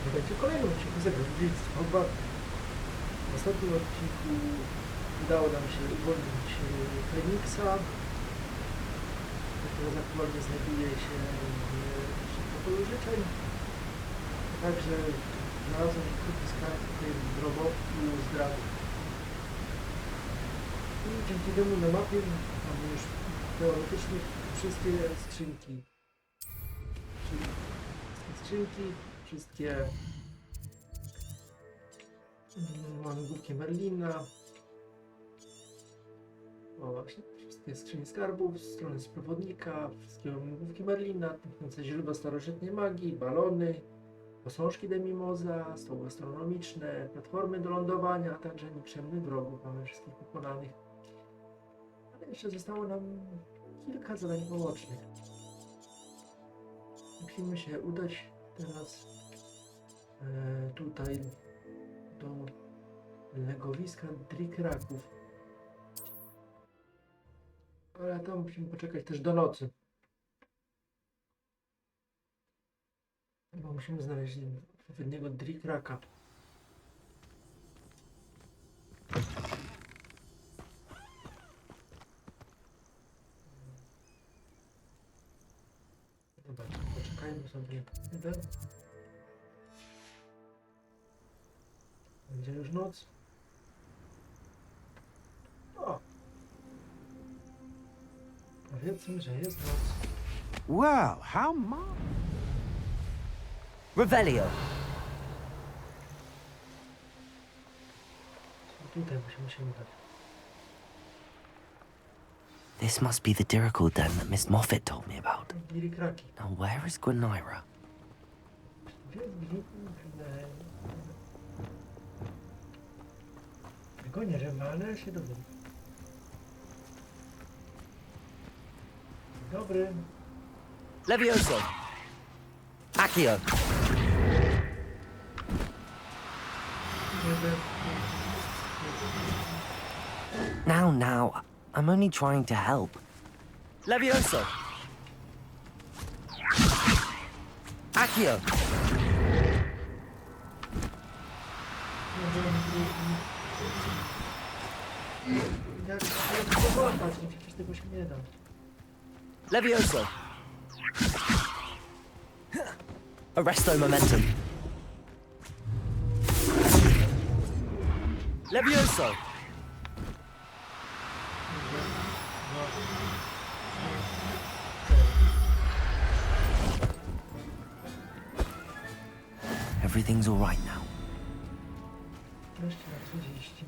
Witajcie w kolejnym odcinku z Dziedzictwa Hogwartu. W ostatnim odcinku udało nam się uwolnić Feniksa, który aktualnie znajduje się w pokoju życzeń. Także znalazłem krótki skarb w tym drogowcu zdrady. I dzięki temu na mapie mamy już teoretycznie wszystkie skrzynki. Wszystkie łamigłówki Merlina. O właśnie, wszystkie skrzynie skarbów, strony przewodnika, wszystkie łamigłówki Merlina, tętniące źródła starożytnej magii, balony, posążki Demimoza, stoły astronomiczne, platformy do lądowania, a także nikczemnych wrogów. Mamy wszystkich pokonanych. Ale jeszcze zostało nam kilka zadań pobocznych. Musimy się udać teraz tutaj do legowiska Drikraków. Ale tam musimy poczekać też do nocy. Bo musimy znaleźć odpowiedniego drikraka. Zobaczmy, poczekajmy sobie chwilę. Będzie już noc. O! Powiedzmy, że jest noc. Well, how Revelio. Tutaj musimy się udać. This must be the Dirical den that Miss Moffat told me about. Drikraki. Now where is Gwyneira? Tego nie wiem, ale się dowiem. Dobry. Levioso. Accio. Now, I'm only trying to help. Levioso. Accio. Jak to złapać? Przecież tego się nie da. Levioso. Arresto momentum. Levioso. Everything's all right now. Wreszcie na 30.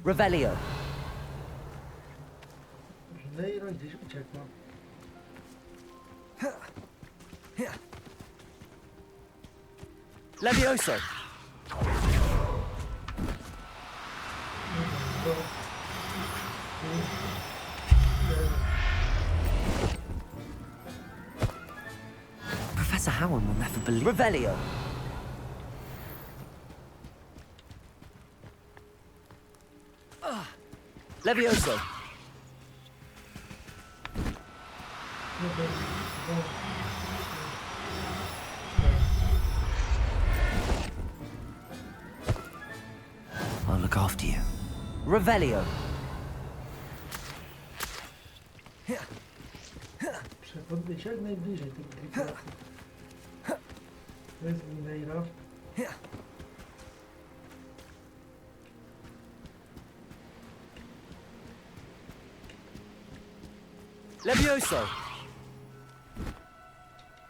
Revelio. Gwyneira gdzieś uciekła. Levioso. Professor Howard will never believe. Revelio. Levioso. I'll look after you. Revelio. Podbyć jak najbliżej tych drikraków. To jest Gwyneira. Levioso.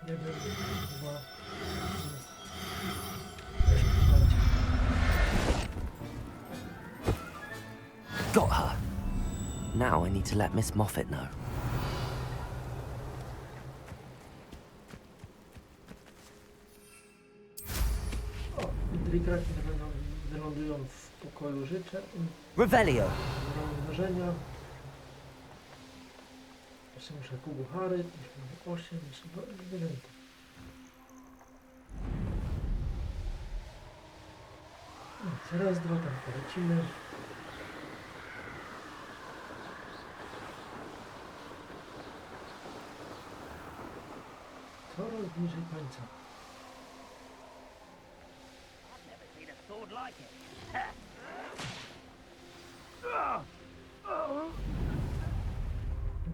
Jeden, dwa. Got her. Now I need to let Miss Moffat know. O, drikraki wylądują w pokoju życzeń. Revelio. Wydarzenia. Jeszcze muszę kubuchary. 8, jeszcze 2 zwierzęta. Raz, dwa, tam polecimy. Coraz bliżej końca.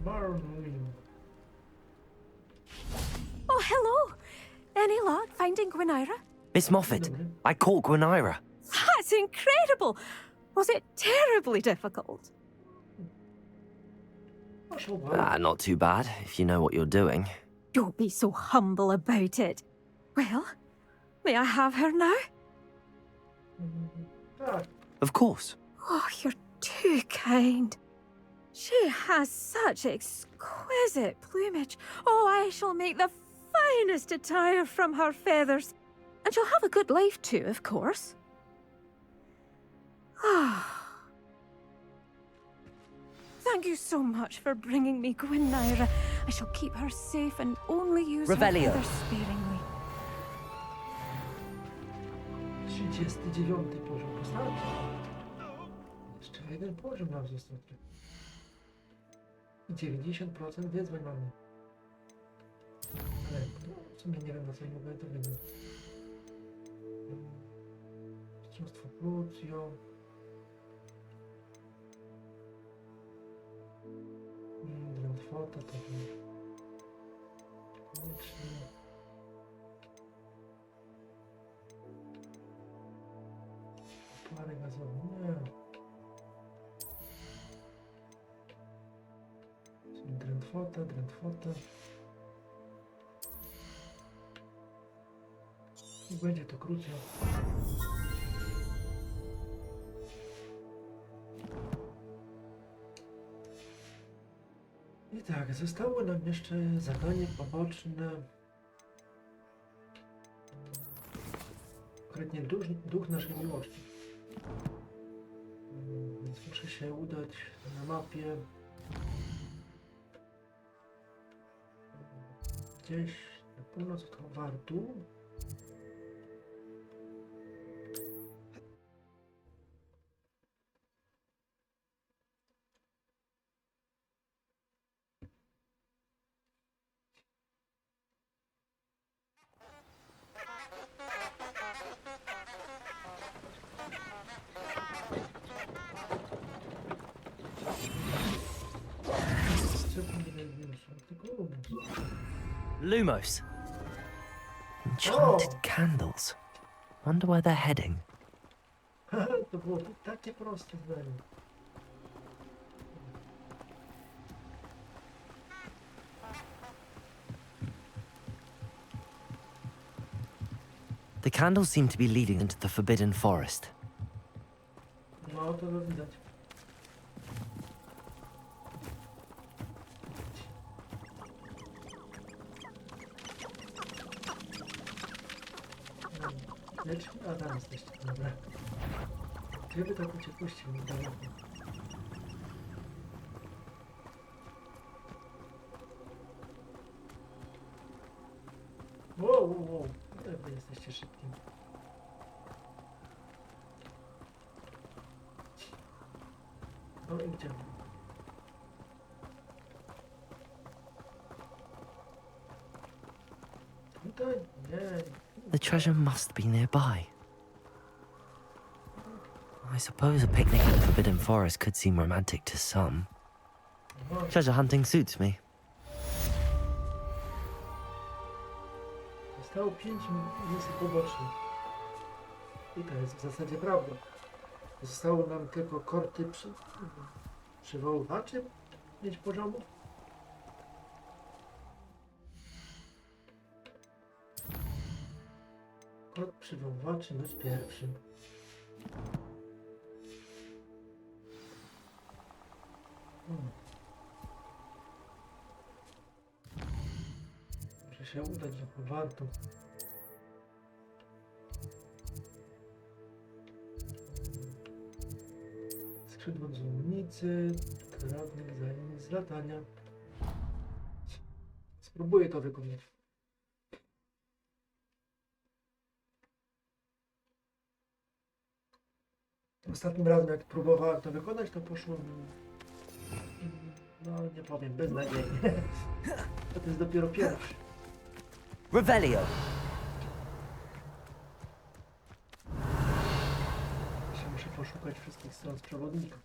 Marlin. Oh, hello. Any luck finding Gwyneira? Miss Moffat, I caught Gwyneira. That's incredible. Was it terribly difficult? Proszę bardzo. Not too bad, if you know what you're doing. Don't be so humble about it. Well, may I have her now? Tak, Of course. Oh, you're too kind. She has such exquisite plumage. Oh, I shall make the finest attire from her feathers. And she'll have a good life too, of course. Ah. Thank you so much for bringing me Gwyneira. I shall keep her safe and only use Revelio. her feathers sparingly. 39 poziom postaci. Jeszcze jeden poziom nam został. I 90% wiedzy mamy. Ale w sumie nie wiem, na co nie mogę to wiedzieć. Mistrzostwo Plucio. Drętwota to koniecznie. Pary gazowe, nie. Drętwota, drętwota. I będzie to krócej. I tak, zostało nam jeszcze zadanie poboczne. Konkretnie duch naszej miłości. Więc muszę się udać na mapie gdzieś na północ od Hogwartu. Lumos. Enchanted candles. Wonder where they're heading. To było takie proste zdanie. The candles seem to be leading into the Forbidden Forest. No to widać. Lecz, a tam jesteście, dobra. Gdzie by tak uciekłyście mi daleko? Wow. Wy jesteście szybki. No i gdzie? Tutaj? Nie. The treasure must be nearby. I suppose a picnic in the Forbidden Forest could seem romantic to some. No, Treasure hunting suits me. zostało 5 misji pobocznych. I to jest w zasadzie prawda. Zostało nam tylko korty przywoływaczy 5 poziomów. Kod przywoływaczy być pierwszym. Muszę się udać do Hogwartu. Skrzydło dzwonnicy, trawnik zajmie z latania. Spróbuję to wykonać. Ostatnim razem jak próbowałem to wykonać, to poszło mi, no nie powiem, beznadziejnie. To jest dopiero pierwszy. Revelio. Jeszcze muszę poszukać wszystkich stron z przewodnika.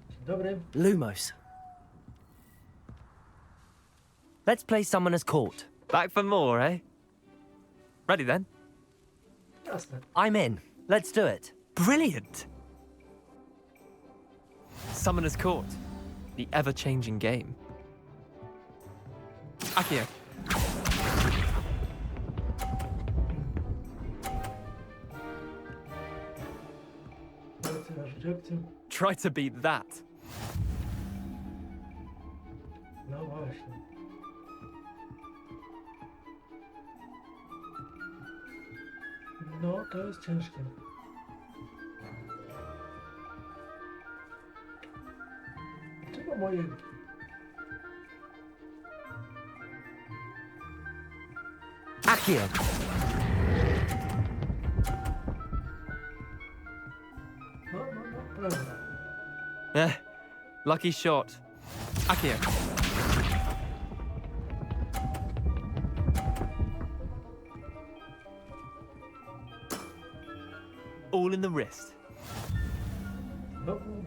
Dzień dobry. Lumos. Let's play Summoner's Court. Back for more, eh? Ready then? Jasne. I'm in. Let's do it. Brilliant! Summoner's Court. The ever-changing game. Akio. Akcja na rzecz akcji. Try to beat that. No właśnie. No, to jest ciężkie. Dlaczego moje... Accio. No, prawda. Lucky shot. Akio. All in the wrist. Znowu...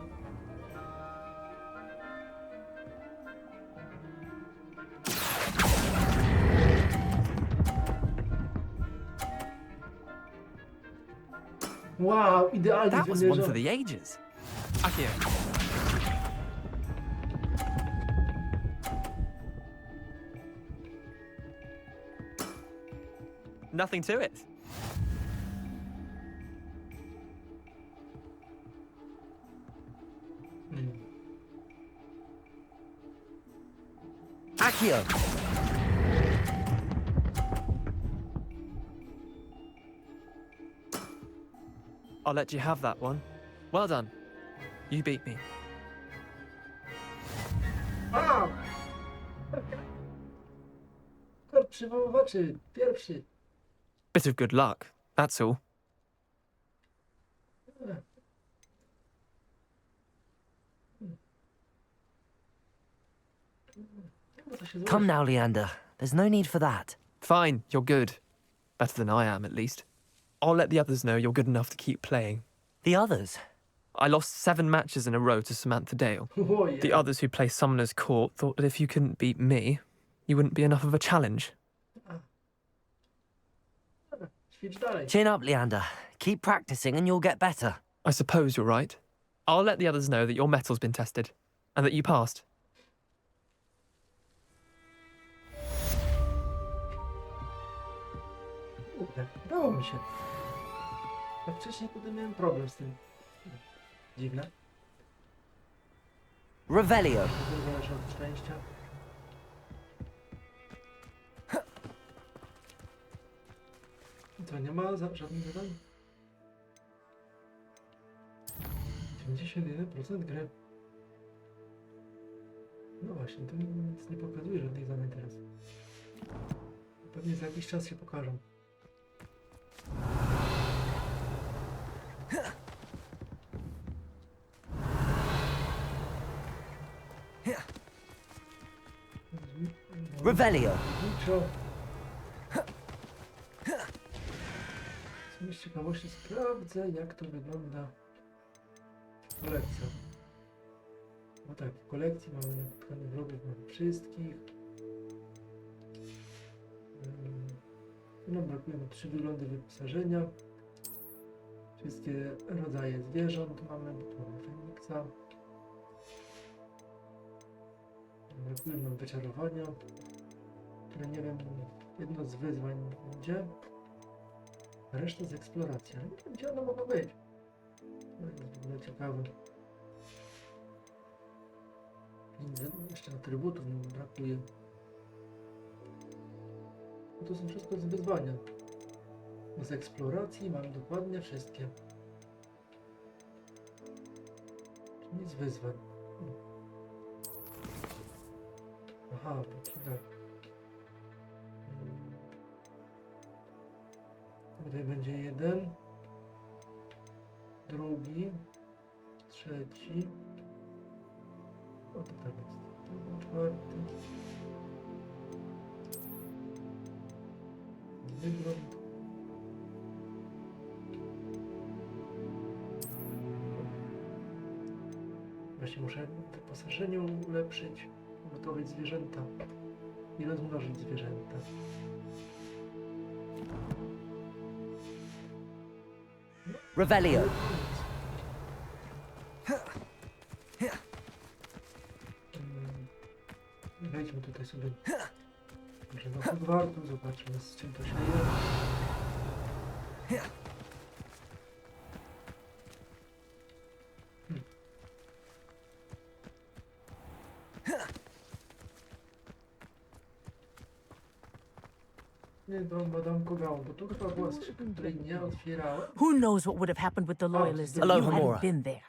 Wow, idealnie That was one for wymierzone. the ages. Akio. Nothing to it. Accio. I'll let you have that one. Well done. You beat me. Wow! Kord przywoływaczy, pierwszy. Bit of good luck, that's all. No to się Come now, Leander. There's no need for that. Fine, you're good. Better than I am, at least. I'll let the others know you're good enough to keep playing. The others? I lost 7 matches in a row to Samantha Dale. Ojej. The others who play Summoner's Court thought that if you couldn't beat me, you wouldn't be enough of a challenge. Dobra, ćwicz dalej. Chin up, Leander. Keep practicing and you'll get better. I suppose you're right. I'll let the others know that your metal's been tested, and that you passed. Kurde, udało mi się. A wcześniej kurde miałem problem z tym. Dziwne. Revelio. To zależy od szczęścia. To nie ma żadnych zadań? 91% gry. No właśnie, to nic nie pokazuje żadnych zadań teraz. Pewnie za jakiś czas się pokażą. Revelio. Niczo. Z ciekawości sprawdzę, jak to wygląda kolekcja. No tak, w kolekcji mamy napotkanych wrogów, mamy wszystkich. Nam brakuje na 3 wyglądy wyposażenia. Wszystkie rodzaje zwierząt mamy, bo tu mamy Feniksa. Brakuje nam wyczarowania, które nie wiem, jedno z wyzwań będzie. A reszta z eksploracji, ale nie wiem, gdzie one mogą być. To jest w ogóle ciekawe. Jeszcze atrybutów mi brakuje. No to są wszystko z wyzwania. Z eksploracji mam dokładnie wszystkie. Czyli z wyzwań. Aha, to tak. Tutaj będzie jeden, drugi, trzeci. O, to tam jest. To był czwarty. Wygląd. Właśnie muszę wyposażenie ulepszyć, gotować zwierzęta i rozmnożyć zwierzęta. Revelio. Wejdźmy tutaj sobie może do Hogwartu, zobaczmy z czym to się je. Nie do Madame Kogał, bo tu chyba była skrzynka, której nie otwierałem. Who knows what would have happened with the loyalists if Hello, you Hamora. hadn't been there?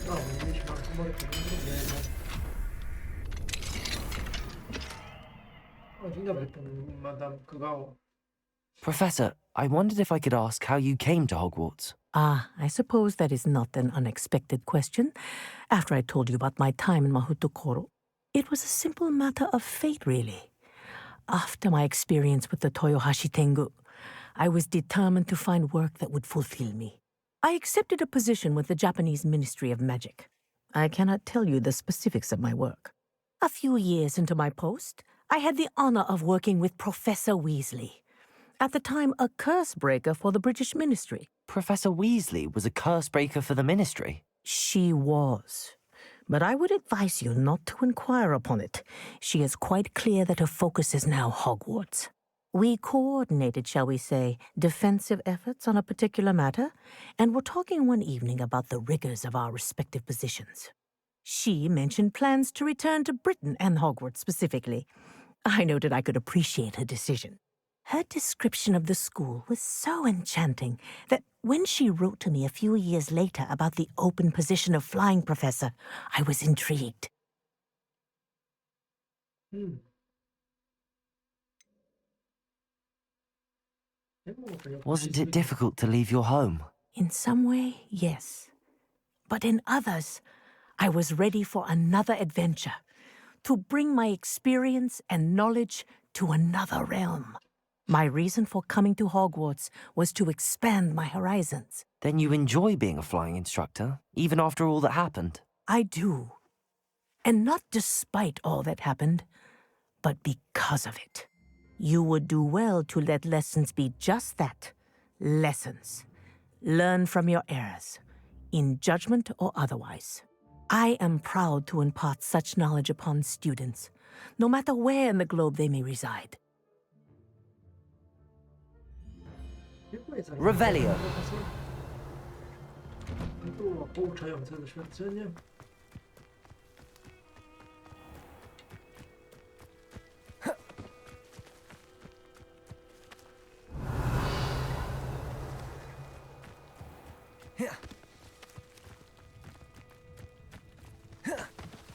No, mieliśmy archumorkę drugiego. O, dzień dobry, pan Madame Kogał. Professor, I wondered if I could ask how you came to Hogwarts. Ah, I suppose that is not an unexpected question, after I told you about my time in Mahutukoro. It was a simple matter of fate, really. After my experience with the Toyohashi Tengu, I was determined to find work that would fulfill me. I accepted a position with the Japanese Ministry of Magic. I cannot tell you the specifics of my work. A few years into my post, I had the honor of working with Professor Weasley, at the time a curse breaker for the British Ministry. Professor Weasley was a curse breaker for the Ministry. She was. But I would advise you not to inquire upon it. She is quite clear that her focus is now Hogwarts. We coordinated, shall we say, defensive efforts on a particular matter, and were talking one evening about the rigors of our respective positions. She mentioned plans to return to Britain and Hogwarts specifically. I noted I could appreciate her decision. Her description of the school was so enchanting that when she wrote to me a few years later about the open position of flying professor, I was intrigued. Wasn't it difficult to leave your home? In some way, yes. But in others, I was ready for another adventure, to bring my experience and knowledge to another realm. My reason for coming to Hogwarts was to expand my horizons. Then you enjoy being a flying instructor, even after all that happened? I do. And not despite all that happened, but because of it. You would do well to let lessons be just that, lessons. Learn from your errors, in judgment or otherwise. I am proud to impart such knowledge upon students, no matter where in the globe they may reside. Revelio. To było pouczające doświadczenie.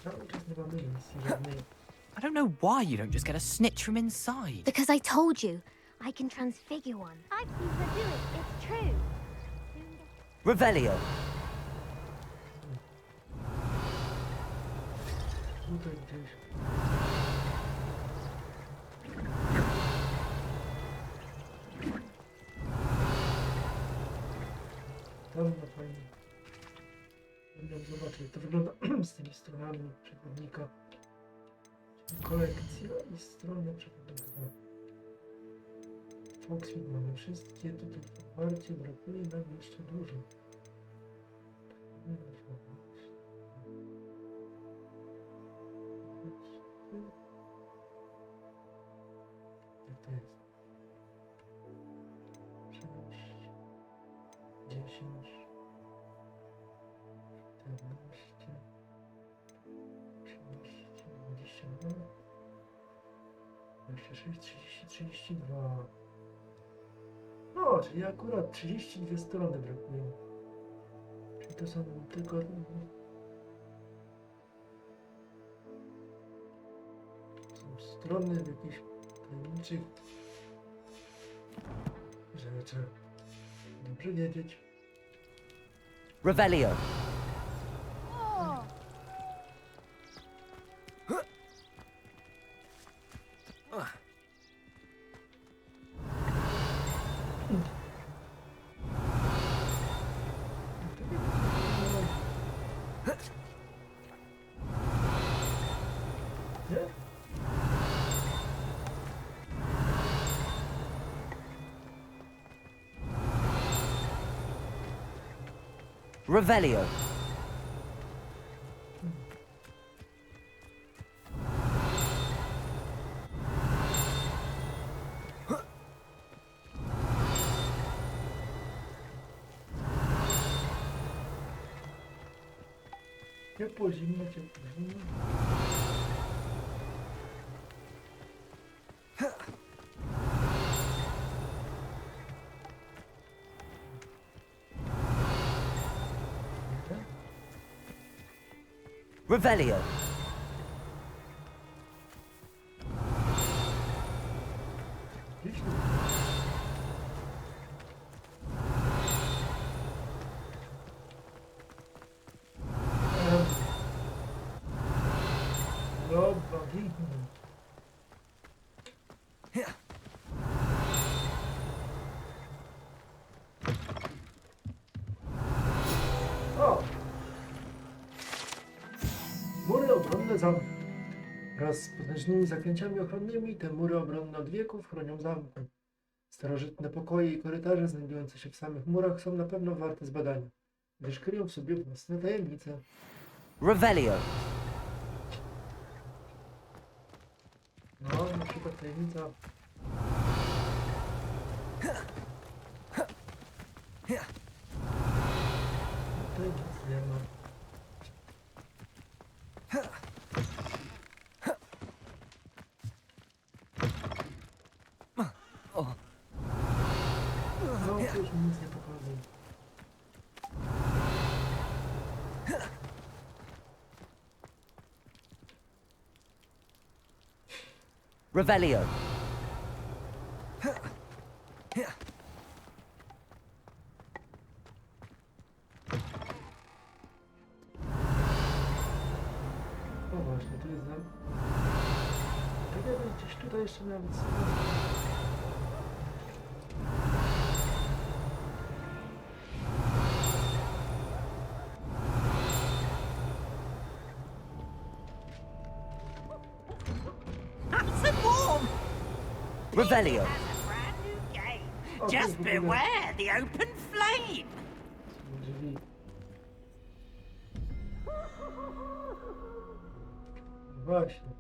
Cały czas nie mamy misji żadnej. I don't know why you don't just get a snitch from inside. Because I told you, I can transfigure one. I've seen her do it, it's true. Revelio. Tutaj gdzieś. Tam na fajnie. Będę zobaczyć, jak to wygląda z tymi stronami przewodnika. Czyli kolekcja i strony przewodnika. Foxmit mamy wszystkie, tutaj w Hogwarcie brakuje nam jeszcze dużo. Jak to jest? 6, 10, 14, 30, 22, 26, 30, 32. No, czyli akurat 32 strony brakują. Czyli to są tylko... Są strony jakieś tajemniczych rzeczy. Dobrze wiedzieć. Revelio. Nie? Revelio. Ciepło, zimno, ciepło, zimno. Revelio. Oczywiście. Dobra, ginę. O! Mury obronne zamku. Wraz z potężnymi zaklęciami ochronnymi te mury obronne od wieków chronią zamku. Starożytne pokoje i korytarze znajdujące się w samych murach są na pewno warte zbadania, gdyż kryją w sobie własne tajemnice. Revelio. No, na przykład tajemnica. Tutaj nic nie ma. No, to już mi nic nie pokaże. Revelio. O właśnie, tu jest nam. Tak jakby gdzieś tutaj jeszcze nawet. Revelio. O, Just tu jest w ogóle beware the open flame. drzwi. Właśnie.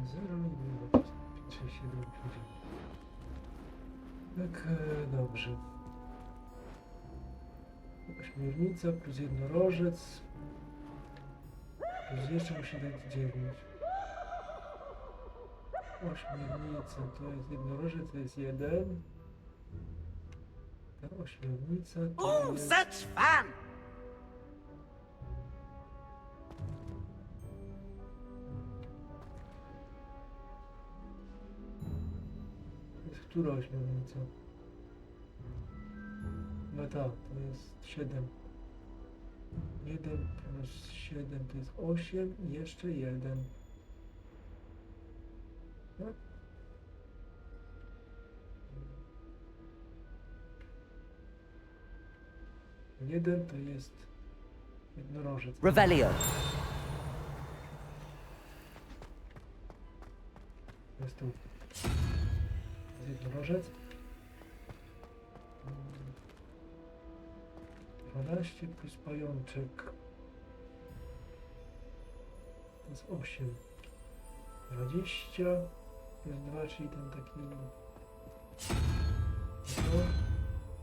0 i 6, 7, 5. Tak, dobrze. Ośmiornica plus jednorożec. Plus jeszcze musi dać 9. Ośmiornica to jest jednorożec, to jest 1. Ta ośmiornica to Oh, jest... such fun! To jest która ośmiornica? No tak, to jest 7. 1 plus 7 to jest 8 i jeszcze 1. Tak? Jeden to jest jednorożec. Revelio. Jest tu jednorożec. 12 plus pajączek. To jest 8. 20 plus 2, czyli ten taki...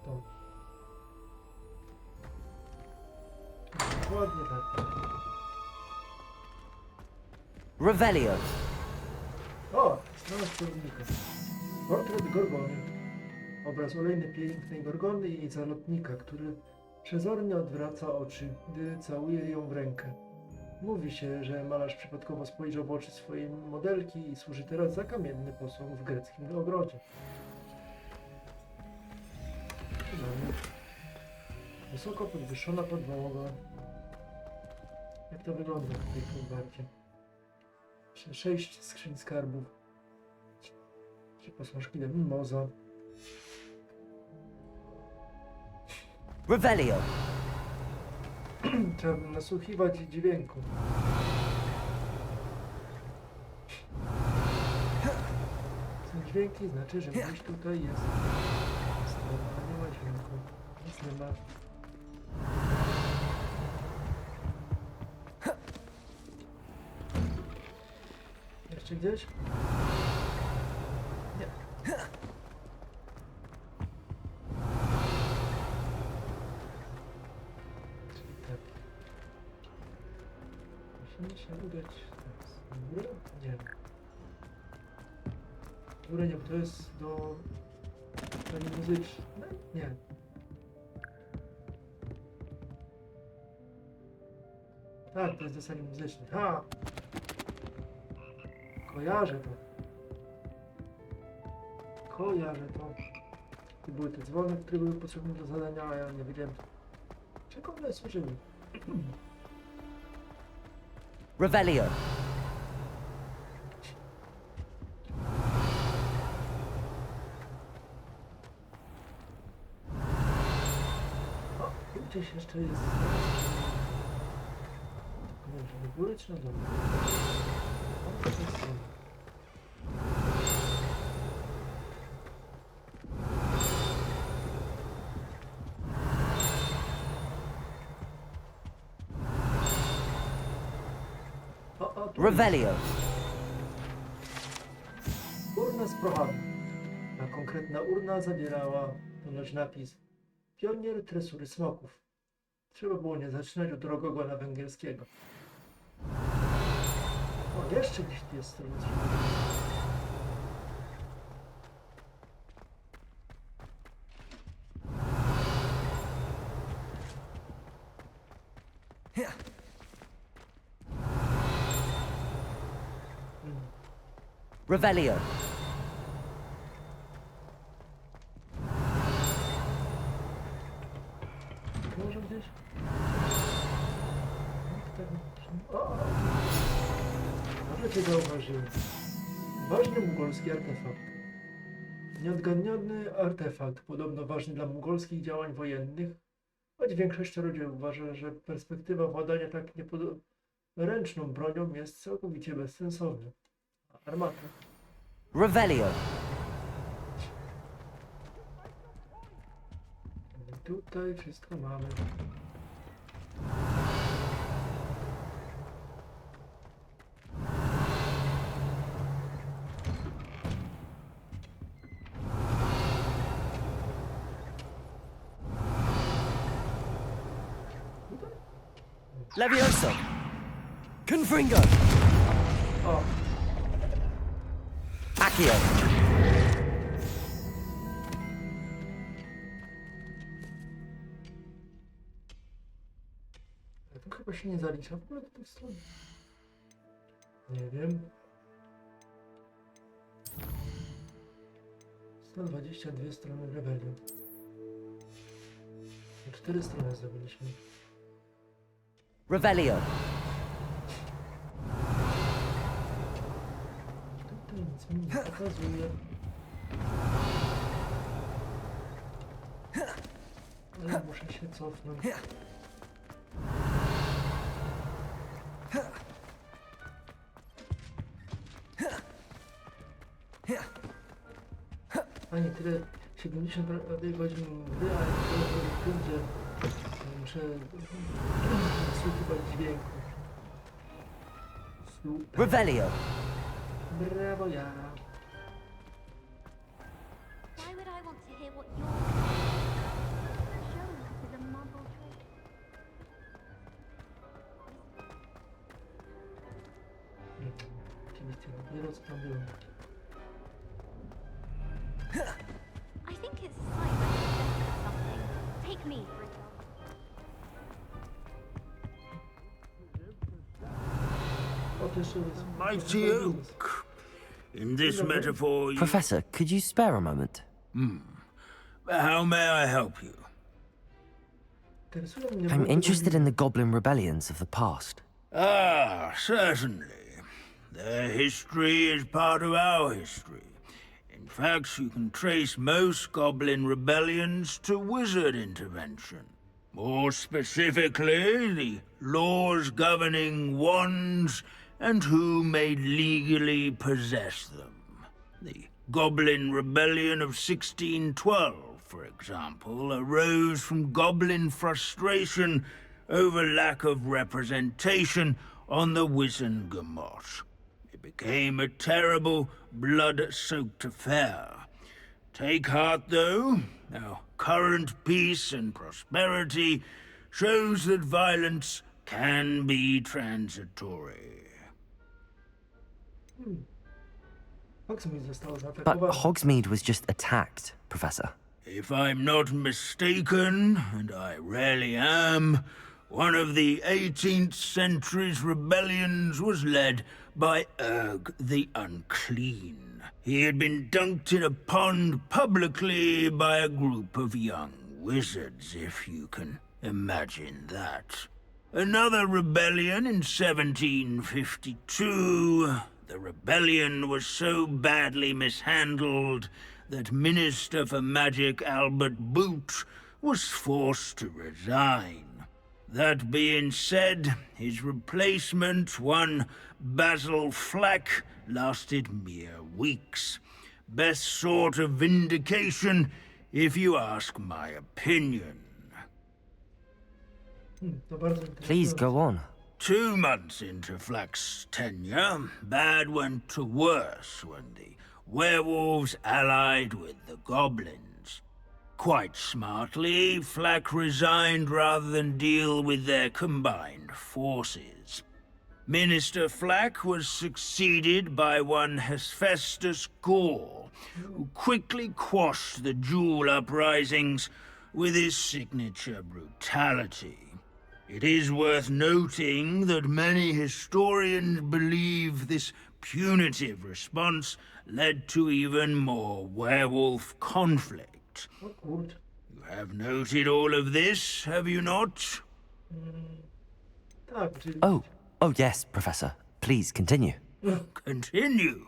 To. Dokładnie tak. Revelio. O! Strona sterownika. Portret Gorgony. Obraz olejny pięknej Gorgony i jej zalotnika, który przezornie odwraca oczy, gdy całuje ją w rękę. Mówi się, że malarz przypadkowo spojrzał w oczy swojej modelki i służy teraz za kamienny posąg w greckim ogrodzie. Mamy wysoko podwyższona podłoga. Jak to wygląda w tej Hogwarcie? 6 skrzyń skarbów. 3 posążki de mimoza. Revelio. Trzeba by nasłuchiwać dźwięku. Są dźwięki, znaczy, że gdzieś tutaj jest. Strona, nie ma dźwięku. Nic nie ma. Jeszcze gdzieś? Nie. Czyli tak. Musimy się udać teraz. W górę? Nie. W górę nie, bo to jest do sali muzycznej. Nie. Tak, to jest do sali muzycznej. Ha! Kojarzę to. Kojarzę to. To były te dzwony, które były potrzebne do zadania, a ja nie wiedziałem, czego one służyły. Revelio. O, tu gdzieś jeszcze jest. Nie wiem, czy do góry czy na dole? O, to jest strona. O, tu Revelio. urna z prochami. Ta konkretna urna zawierała ponoć napis Pionier tresury smoków. Trzeba było nie zaczynać od drogogona węgierskiego. O, jeszcze gdzieś tu jest strona. Revelio. Może gdzieś? O! Może cię zauważyłem. Ważny mongolski artefakt. Nieodgadniony artefakt, podobno ważny dla mongolskich działań wojennych, choć większość czarodziejów uważa, że perspektywa władania tak ręczną bronią jest całkowicie bezsensowna. Armata. Revelio. Tutaj wszystko mamy. Levioso. Confringo. O! Accio. To chyba się nie zalicza w ogóle do tej strony. Nie wiem. 122 strony rebelii. 4 strony zrobiliśmy. Revelio. Tutaj nic mi nie pokazuje. Ale muszę się cofnąć. A nie, tyle 70 godzin gry, a ja tyle w tym, że muszę słuchać dźwięku. Super. Revelio. Brawo, ja. Why would I want to hear what you're showing us is a mumble trick? Oczywiście, dopiero co tam było. I think it's slightly suggestive of something. Take me, for example. to jeszcze jest... Mighty oak. In this metaphor, you... Professor, could you spare a moment? How may I help you? Interesuje mnie I'm bardzo interested in the goblin rebellions of the past. Ah, certainly. Their history is part of our history. In fact, you can trace most goblin rebellions to wizard intervention. More specifically, the laws governing wands and who may legally possess them. The Goblin Rebellion of 1612, for example, arose from goblin frustration over lack of representation on the Wizengamot. It became a terrible, blood-soaked affair. Take heart, though. Our current peace and prosperity shows that violence can be transitory. Hogsmeade został But zaatakowany. Hogsmeade was just attacked, Professor. If I'm not mistaken, and I rarely am, one of the 18th century's rebellions was led by Urg the Unclean. He had been dunked in a pond publicly by a group of young wizards, if you can imagine that. Another rebellion in 1752. The rebellion was so badly mishandled that Minister for Magic Albert Boot was forced to resign. That being said, his replacement, one Basil Flack, lasted mere weeks. Best sort of vindication, if you ask my opinion. To bardzo Please interesujące. go on. 2 months into Flack's tenure, bad went to worse when the werewolves allied with the goblins. Quite smartly, Flack resigned rather than deal with their combined forces. Minister Flack was succeeded by one Hephaestus Gore, who quickly quashed the Jewel uprisings with his signature brutality. It is worth noting that many historians believe this punitive response led to even more werewolf conflict. O kurde. You have noted all of this, have you not? Tak, czyli... Oh yes, Professor. Please continue. Continue.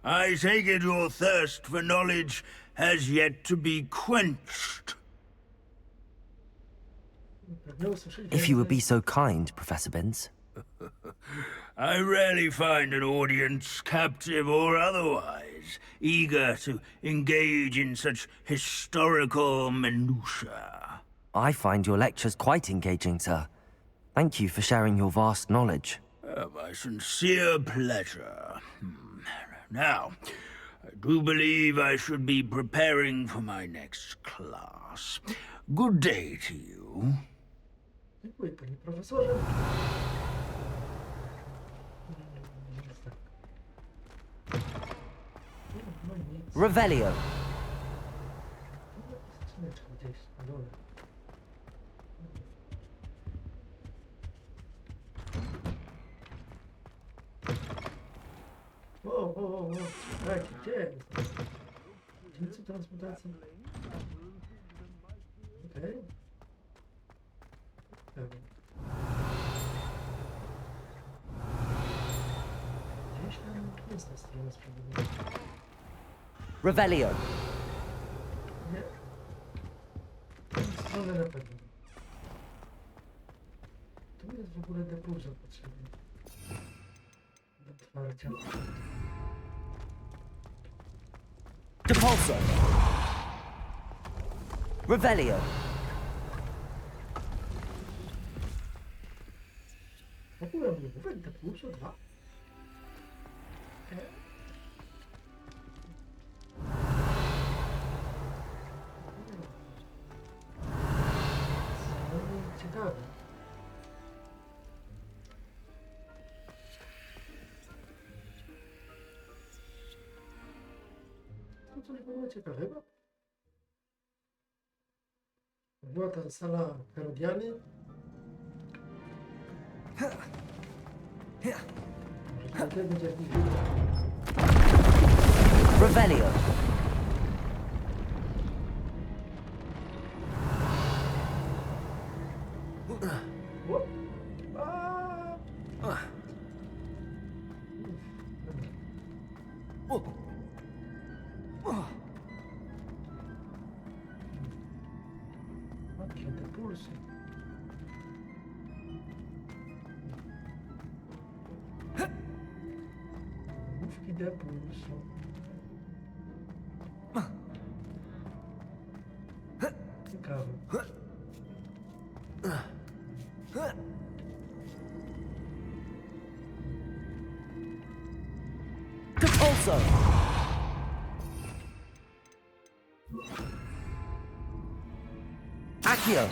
I take it your thirst for knowledge has yet to be quenched. Pewnie usłyszeli If you would be więcej. so kind, Professor Binns. I rarely find an audience, captive or otherwise, eager to engage in such historical minutiae. I find your lectures quite engaging, sir. Thank you for sharing your vast knowledge. My sincere pleasure. Now, I do believe I should be preparing for my next class. Good day to you. Dziękuję, panie profesorze. No nic. Revelio. Skrzyneczka gdzieś na dole. O. Tak, gdzie jest? Dziedzictwo transmutacji. Okej. Dobra. Gdzieś tam jest ta strona sprawiedliwości. Revelio. Nie. W tę stronę na pewno. Tu jest w ogóle depulso potrzebny. Do otwarcia. Depulso. Revelio. W ogóle łamigłówek depulso 2. Ciekawe. To coś w ogóle ciekawego? Była ta sala Herodiany. To będzie jakiś Revelio. O! A! Matki, Depulso. Łamigłówki Depulso. Ciekawe. Depulso. Accio.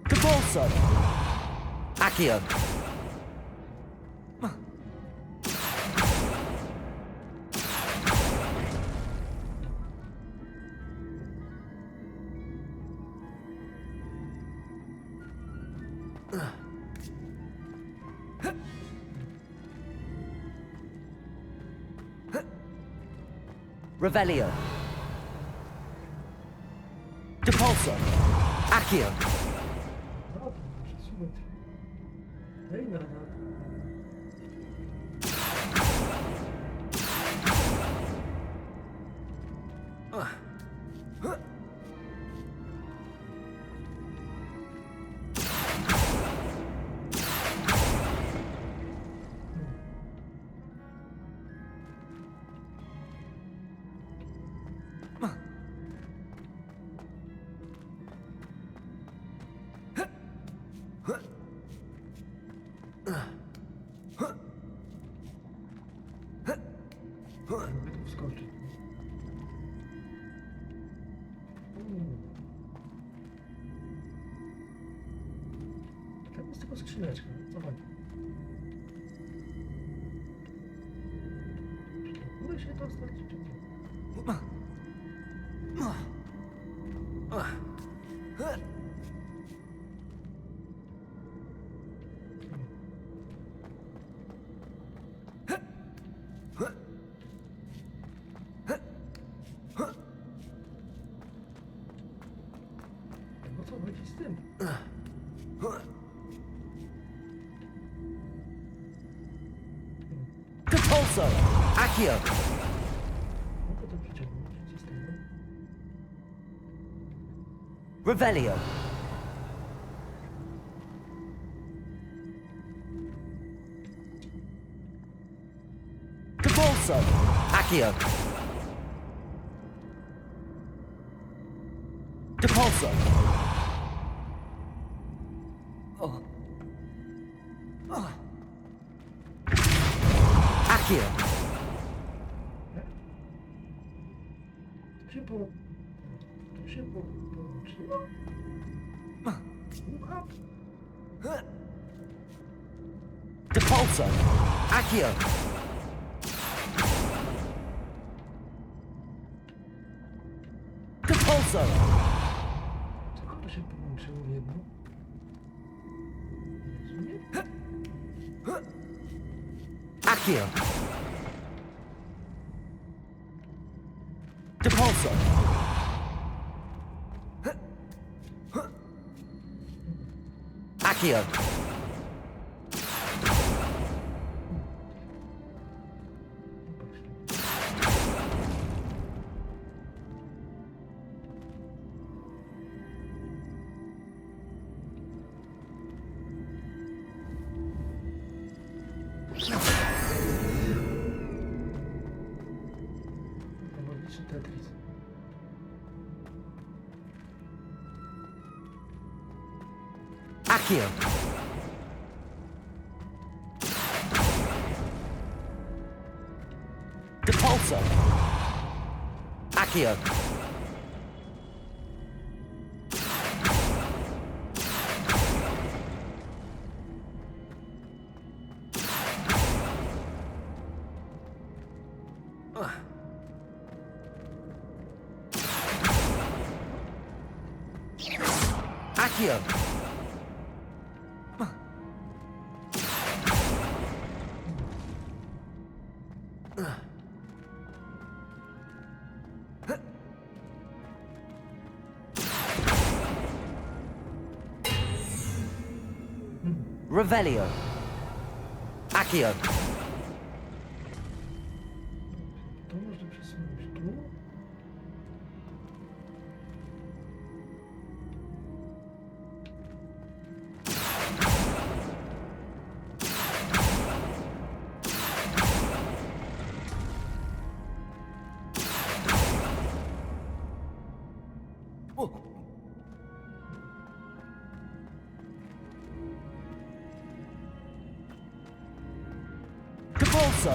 Depulso. Accio. Revelio. Depulso. Accio. No, to muszę słuchać. Hej, nada. Mogę tu wskoczyć. Tam jest tylko skrzyneczka. Co chodzi? Uda się dostać, czy nie? No co chodzi z tym? Depulso. Accio. Mogę to przyciągnąć, co z tego? Revelio. Depulso. Accio. Depulso. Accio. To się połączyło? Słucham? Depulso. Accio. Depulso. Tylko to się połączyło w jedno? Rozumiem? Accio. Depulso. Accio. Magiczny Tetris. Accio. Depulso. Accio. Accio! Revelio. Accio. To można przesunąć tu. Depulso.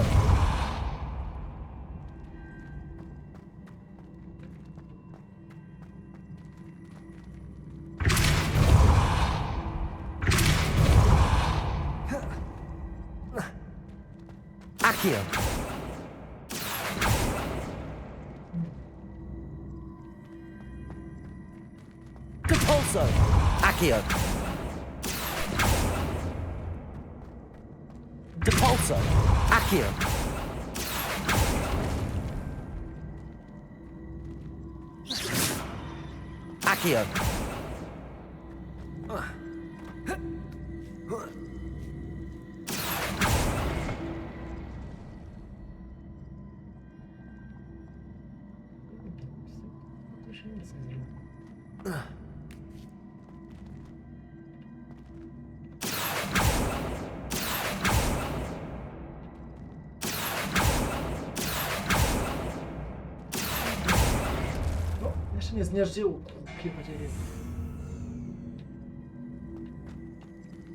Accio. Depulso. Accio. Depulso. Accio. Accio. To się nic nie zrobi. No, jeszcze nie zmiażdżyło. Chyba cię jest.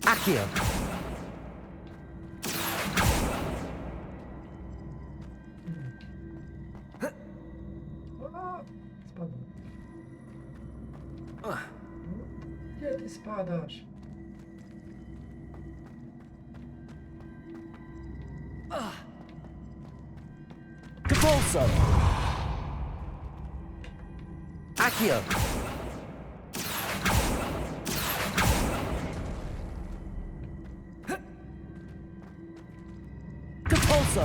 Accio. A, spadłem. Gdzie ty spadasz? Depulso. Accio. Depulso.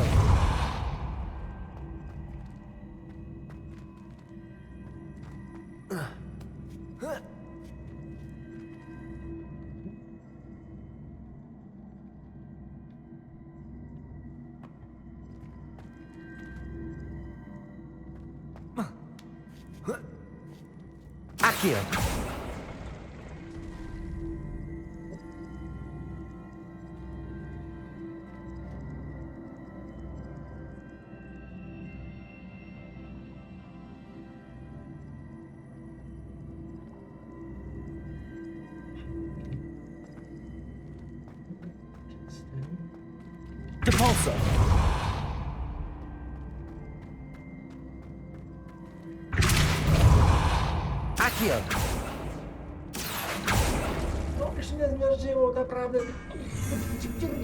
Accio. Z tym. Depulso. Accio. No, jeszcze nie zmiażdżyło, naprawdę.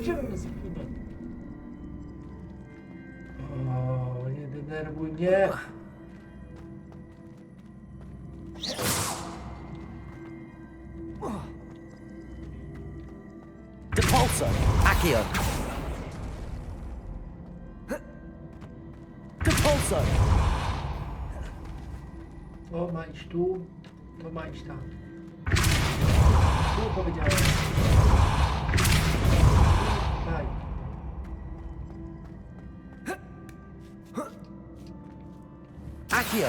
Gdzie mnie spina? O, nie denerwuj mnie. Depulso. Accio. Depulso. To ma iść tu, to ma iść tam. Tu powiedziałem. Daj. Accio.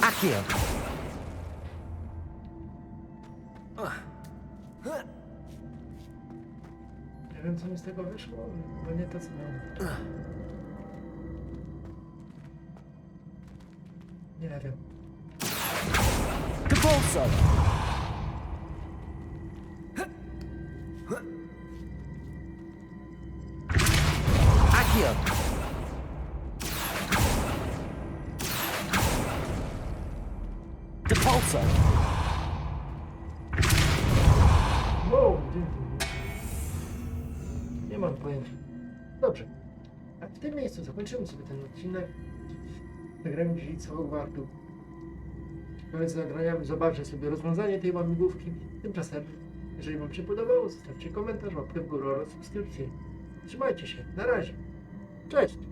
Accio. Nie wiem, co mi z tego wyszło, bo nie to, co miałem. Nie wiem. Depulso! Accio! Depulso! Wow, dziękuję. Nie mam pojęcia. Dobrze. A w tym miejscu zakończymy sobie ten odcinek. Zagramy Dziedzictwo Hogwartu. Pomiędzy nagraniami zobaczę sobie rozwiązanie tej łamigłówki. Tymczasem, jeżeli wam się podobało, zostawcie komentarz, łapkę w górę oraz subskrypcję. Trzymajcie się. Na razie. Cześć!